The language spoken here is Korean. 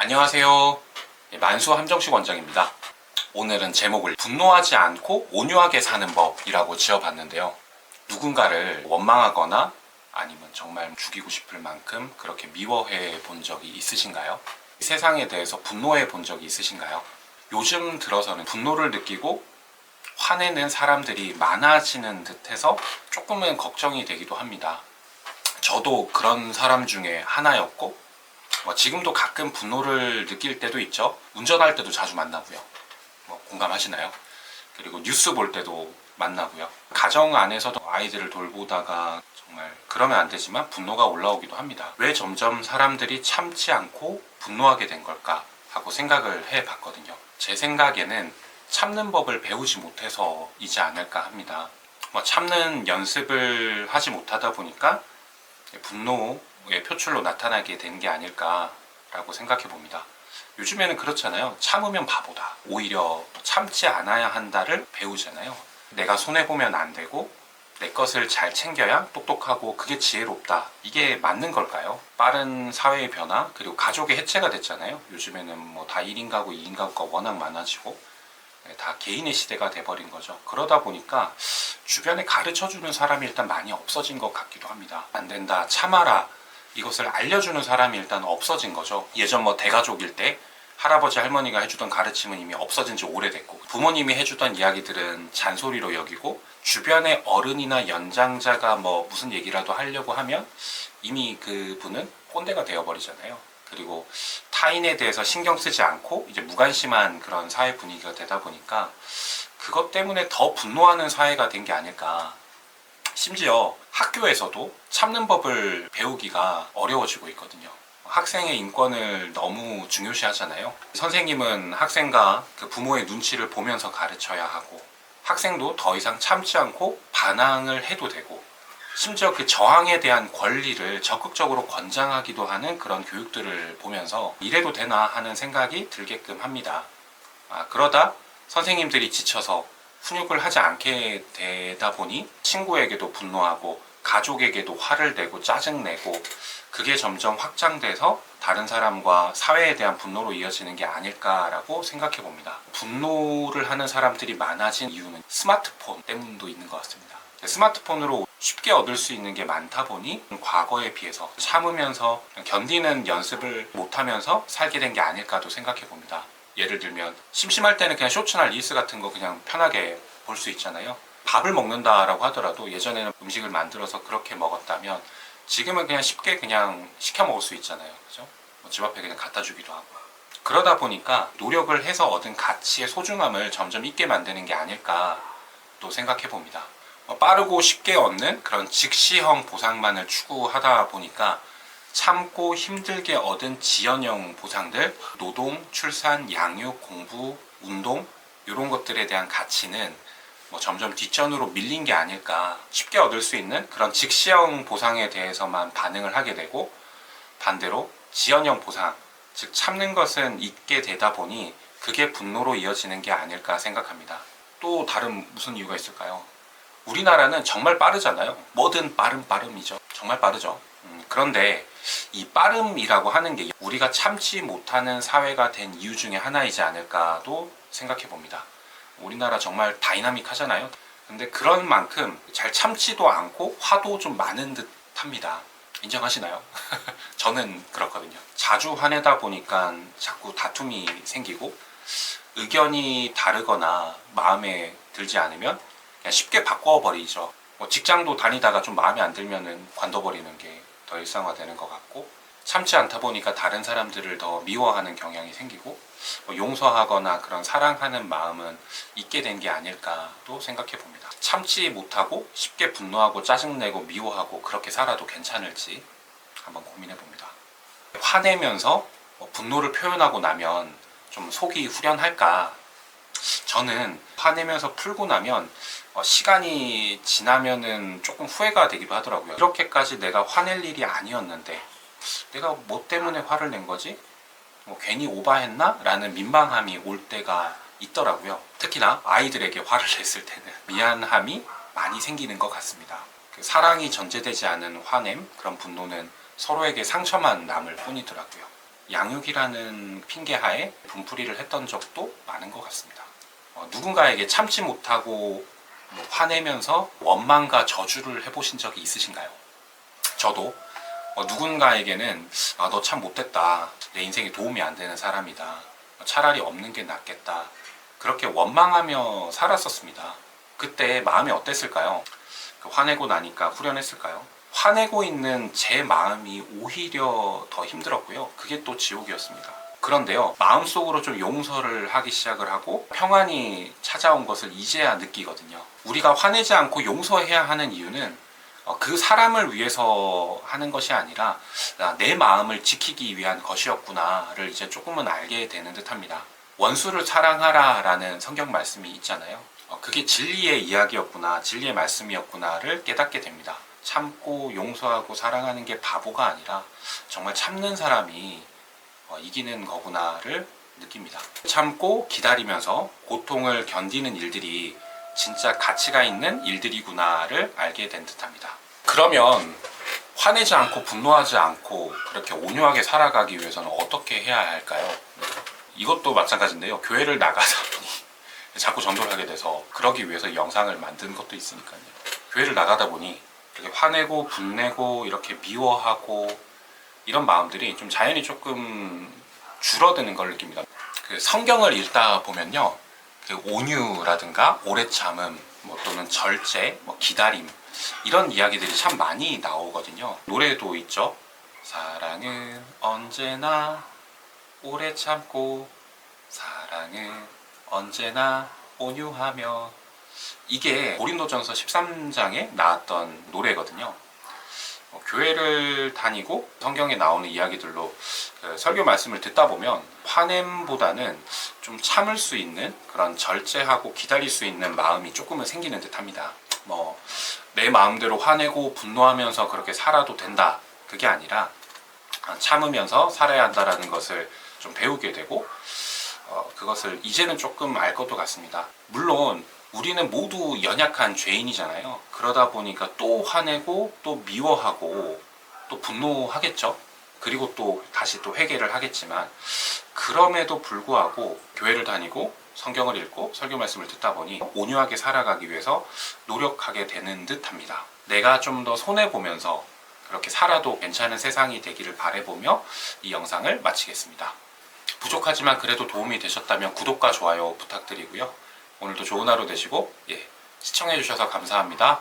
안녕하세요. 만수 함정식 원장입니다. 오늘은 제목을 분노하지 않고 온유하게 사는 법이라고 지어봤는데요. 누군가를 원망하거나 아니면 정말 죽이고 싶을 만큼 그렇게 미워해 본 적이 있으신가요? 세상에 대해서 분노해 본 적이 있으신가요? 요즘 들어서는 분노를 느끼고 화내는 사람들이 많아지는 듯해서 조금은 걱정이 되기도 합니다. 저도 그런 사람 중에 하나였고 지금도 가끔 분노를 느낄 때도 있죠. 운전할 때도 자주 만나고요. 공감하시나요? 그리고 뉴스 볼 때도 만나고요. 가정 안에서도 아이들을 돌보다가 정말 그러면 안 되지만 분노가 올라오기도 합니다. 왜 점점 사람들이 참지 않고 분노하게 된 걸까 하고 생각을 해봤거든요. 제 생각에는 참는 법을 배우지 못해서이지 않을까 합니다. 참는 연습을 하지 못하다 보니까 분노의 표출로 나타나게 된 게 아닐까라고 생각해 봅니다. 요즘에는 그렇잖아요. 참으면 바보다. 오히려 참지 않아야 한다를 배우잖아요. 내가 손해보면 안 되고 내 것을 잘 챙겨야 똑똑하고 그게 지혜롭다. 이게 맞는 걸까요? 빠른 사회의 변화 그리고 가족의 해체가 됐잖아요. 요즘에는 다 1인 가구, 2인 가구가 워낙 많아지고 다 개인의 시대가 돼버린 거죠. 그러다 보니까 주변에 가르쳐주는 사람이 일단 많이 없어진 것 같기도 합니다. 안 된다, 참아라, 이것을 알려주는 사람이 일단 없어진 거죠. 예전 대가족일 때 할아버지 할머니가 해주던 가르침은 이미 없어진 지 오래됐고, 부모님이 해주던 이야기들은 잔소리로 여기고, 주변의 어른이나 연장자가 무슨 얘기라도 하려고 하면 이미 그분은 꼰대가 되어버리잖아요. 그리고 타인에 대해서 신경 쓰지 않고 이제 무관심한 그런 사회 분위기가 되다 보니까 그것 때문에 더 분노하는 사회가 된 게 아닐까. 심지어 학교에서도 참는 법을 배우기가 어려워지고 있거든요. 학생의 인권을 너무 중요시 하잖아요. 선생님은 학생과 그 부모의 눈치를 보면서 가르쳐야 하고, 학생도 더 이상 참지 않고 반항을 해도 되고, 심지어 그 저항에 대한 권리를 적극적으로 권장하기도 하는 그런 교육들을 보면서 이래도 되나 하는 생각이 들게끔 합니다. 그러다 선생님들이 지쳐서 훈육을 하지 않게 되다 보니 친구에게도 분노하고 가족에게도 화를 내고 짜증내고, 그게 점점 확장돼서 다른 사람과 사회에 대한 분노로 이어지는 게 아닐까라고 생각해 봅니다. 분노를 하는 사람들이 많아진 이유는 스마트폰 때문도 있는 것 같습니다. 스마트폰으로 쉽게 얻을 수 있는 게 많다 보니 과거에 비해서 참으면서 견디는 연습을 못하면서 살게 된 게 아닐까도 생각해 봅니다. 예를 들면 심심할 때는 그냥 쇼츠나 릴스 같은 거 그냥 편하게 볼 수 있잖아요. 밥을 먹는다라고 하더라도 예전에는 음식을 만들어서 그렇게 먹었다면 지금은 그냥 쉽게 그냥 시켜 먹을 수 있잖아요. 그죠? 집 앞에 그냥 갖다 주기도 하고. 그러다 보니까 노력을 해서 얻은 가치의 소중함을 점점 잊게 만드는 게 아닐까 또 생각해 봅니다. 빠르고 쉽게 얻는 그런 즉시형 보상만을 추구하다 보니까 참고 힘들게 얻은 지연형 보상들, 노동, 출산, 양육, 공부, 운동 이런 것들에 대한 가치는 점점 뒷전으로 밀린 게 아닐까. 쉽게 얻을 수 있는 그런 즉시형 보상에 대해서만 반응을 하게 되고, 반대로 지연형 보상, 즉 참는 것은 잊게 되다 보니 그게 분노로 이어지는 게 아닐까 생각합니다. 또 다른 무슨 이유가 있을까요? 우리나라는 정말 빠르잖아요. 뭐든 빠름이죠. 정말 빠르죠. 그런데 이 빠름이라고 하는 게 우리가 참지 못하는 사회가 된 이유 중에 하나이지 않을까도 생각해 봅니다. 우리나라 정말 다이나믹하잖아요. 근데 그런 만큼 잘 참지도 않고 화도 좀 많은 듯 합니다. 인정하시나요? 저는 그렇거든요. 자주 화내다 보니까 자꾸 다툼이 생기고, 의견이 다르거나 마음에 들지 않으면 그냥 쉽게 바꿔버리죠. 직장도 다니다가 좀 마음에 안 들면은 관둬버리는 게 더 일상화되는 것 같고, 참지 않다 보니까 다른 사람들을 더 미워하는 경향이 생기고, 용서하거나 그런 사랑하는 마음은 잊게 된 게 아닐까도 생각해 봅니다. 참지 못하고 쉽게 분노하고 짜증내고 미워하고 그렇게 살아도 괜찮을지 한번 고민해 봅니다. 화내면서 분노를 표현하고 나면 좀 속이 후련할까? 저는 화내면서 풀고 나면 시간이 지나면은 조금 후회가 되기도 하더라고요. 이렇게까지 내가 화낼 일이 아니었는데 내가 뭐 때문에 화를 낸 거지? 괜히 오바했나? 라는 민망함이 올 때가 있더라고요. 특히나 아이들에게 화를 냈을 때는 미안함이 많이 생기는 것 같습니다. 사랑이 전제되지 않은 화냄, 그런 분노는 서로에게 상처만 남을 뿐이더라고요. 양육이라는 핑계하에 분풀이를 했던 적도 많은 것 같습니다. 누군가에게 참지 못하고 화내면서 원망과 저주를 해보신 적이 있으신가요? 저도 누군가에게는 너 참 못됐다, 내 인생에 도움이 안 되는 사람이다, 차라리 없는 게 낫겠다, 그렇게 원망하며 살았었습니다. 그때 마음이 어땠을까요? 화내고 나니까 후련했을까요? 화내고 있는 제 마음이 오히려 더 힘들었고요. 그게 또 지옥이었습니다. 그런데요, 마음속으로 좀 용서를 하기 시작을 하고 평안이 찾아온 것을 이제야 느끼거든요. 우리가 화내지 않고 용서해야 하는 이유는 그 사람을 위해서 하는 것이 아니라 내 마음을 지키기 위한 것이었구나를 이제 조금은 알게 되는 듯합니다. 원수를 사랑하라 라는 성경 말씀이 있잖아요. 그게 진리의 이야기였구나, 진리의 말씀이었구나를 깨닫게 됩니다. 참고 용서하고 사랑하는 게 바보가 아니라 정말 참는 사람이 이기는 거구나를 느낍니다. 참고 기다리면서 고통을 견디는 일들이 진짜 가치가 있는 일들이구나를 알게 된 듯합니다. 그러면 화내지 않고 분노하지 않고 그렇게 온유하게 살아가기 위해서는 어떻게 해야 할까요? 이것도 마찬가지인데요. 교회를 나가다 보니 자꾸 전도를 하게 돼서 그러기 위해서 이 영상을 만든 것도 있으니까요. 교회를 나가다 보니 이렇게 화내고 분내고 이렇게 미워하고 이런 마음들이 좀 자연히 조금 줄어드는 걸 느낍니다. 그 성경을 읽다 보면요, 그 온유라든가 오래 참음, 또는 절제, 기다림, 이런 이야기들이 참 많이 나오거든요. 노래도 있죠. 사랑은 언제나 오래 참고 사랑은 언제나 온유하며, 이게 고린도전서 13장에 나왔던 노래거든요. 교회를 다니고 성경에 나오는 이야기들로 설교 말씀을 듣다 보면 화냄보다는 좀 참을 수 있는 그런 절제하고 기다릴 수 있는 마음이 조금은 생기는 듯합니다. 내 마음대로 화내고 분노하면서 그렇게 살아도 된다, 그게 아니라 참으면서 살아야 한다라는 것을 좀 배우게 되고 그것을 이제는 조금 알 것도 같습니다. 물론 우리는 모두 연약한 죄인이잖아요. 그러다 보니까 또 화내고 또 미워하고 또 분노하겠죠. 그리고 또 다시 또 회개를 하겠지만, 그럼에도 불구하고 교회를 다니고 성경을 읽고 설교 말씀을 듣다 보니 온유하게 살아가기 위해서 노력하게 되는 듯합니다. 내가 좀 더 손해보면서 그렇게 살아도 괜찮은 세상이 되기를 바라보며 이 영상을 마치겠습니다. 부족하지만 그래도 도움이 되셨다면 구독과 좋아요 부탁드리고요. 오늘도 좋은 하루 되시고 시청해주셔서 감사합니다.